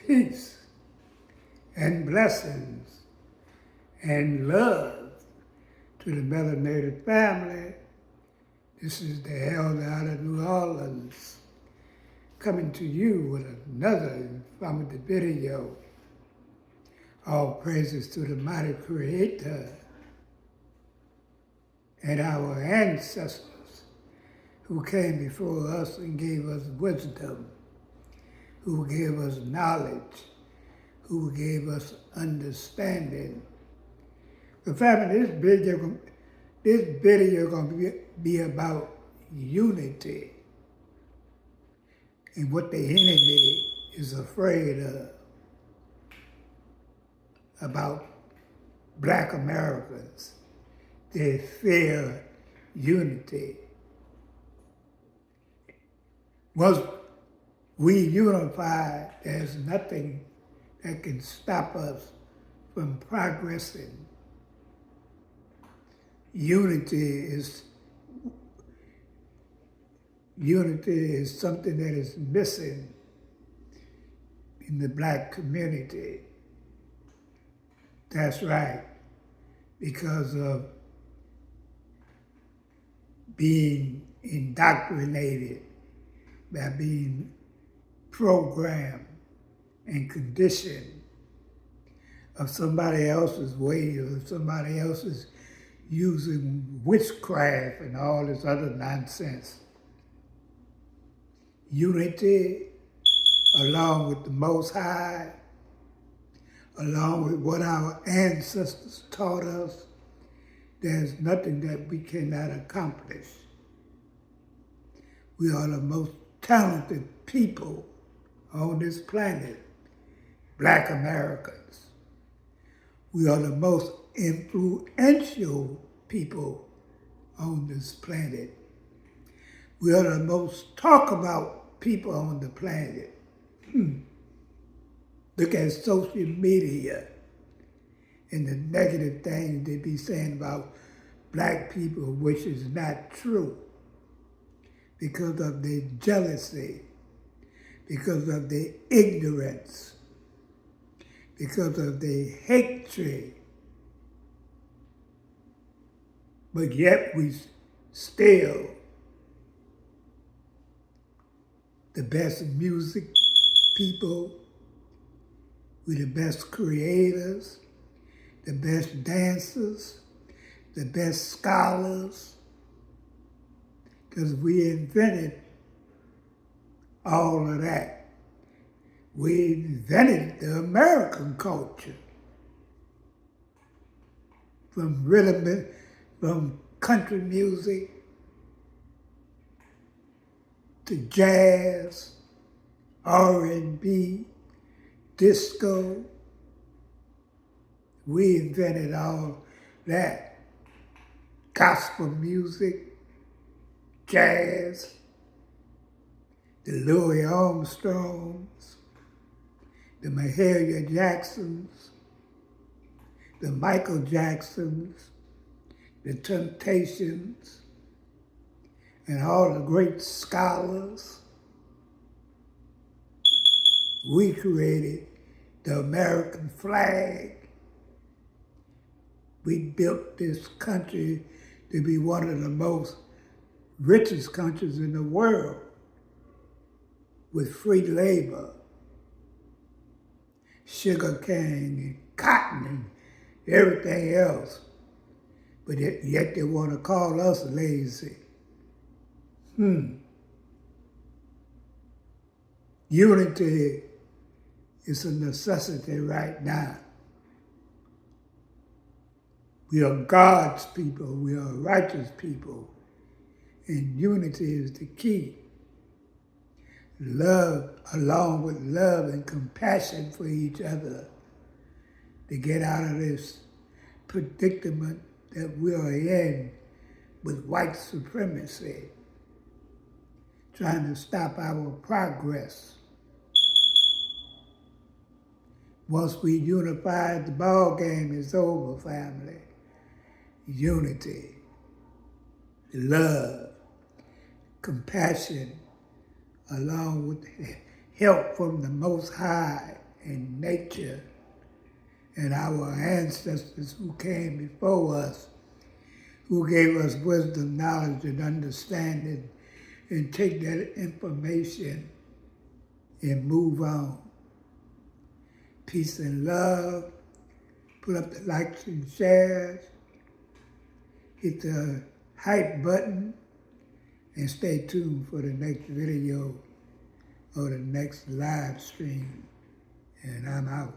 peace and blessings and love to the melanated family. This is the Elder out of New Orleans coming to you with another informative video. All praises to the mighty Creator and our ancestors who came before us and gave us wisdom, who gave us knowledge, who gave us understanding. The family, this video going to be about unity and what the enemy is afraid of about Black Americans. They fear unity. Once we unify, there's nothing that can stop us from progressing. Unity is something that is missing in the Black community. That's right, because of being indoctrinated, by being programmed and conditioned of somebody else's way, or somebody else's using witchcraft and all this other nonsense. Unity, along with the Most High, along with what our ancestors taught us, there's nothing that we cannot accomplish. We are the most talented people on this planet, Black Americans. We are the most influential people on this planet. We are the most talked about people on the planet. Look at social media and the negative things they be saying about Black people, which is not true, because of their jealousy, because of their ignorance, because of their hatred. But yet we still the best music people, we're the best creators, the best dancers, the best scholars, because we invented all of that. We invented the American culture. From rhythm, from country music to jazz, R&B, disco. We invented all that. Gospel music, jazz, the Louis Armstrongs, the Mahalia Jacksons, the Michael Jacksons, the Temptations, and all the great scholars. We created the American flag. We built this country to be one of the most richest countries in the world with free labor, sugar cane and cotton and everything else. But yet they want to call us lazy. Unity is a necessity right now. We are God's people, we are righteous people, and unity is the key. Love, along with love and compassion for each other, to get out of this predicament that we are in with white supremacy, trying to stop our progress. Once we unify, the ball game is over, family. Unity, love, compassion, along with help from the Most High and nature and our ancestors who came before us, who gave us wisdom, knowledge, and understanding, and take that information and move on. Peace and love. Put up the likes and shares. Hit the hype button and stay tuned for the next video or the next live stream. And I'm out.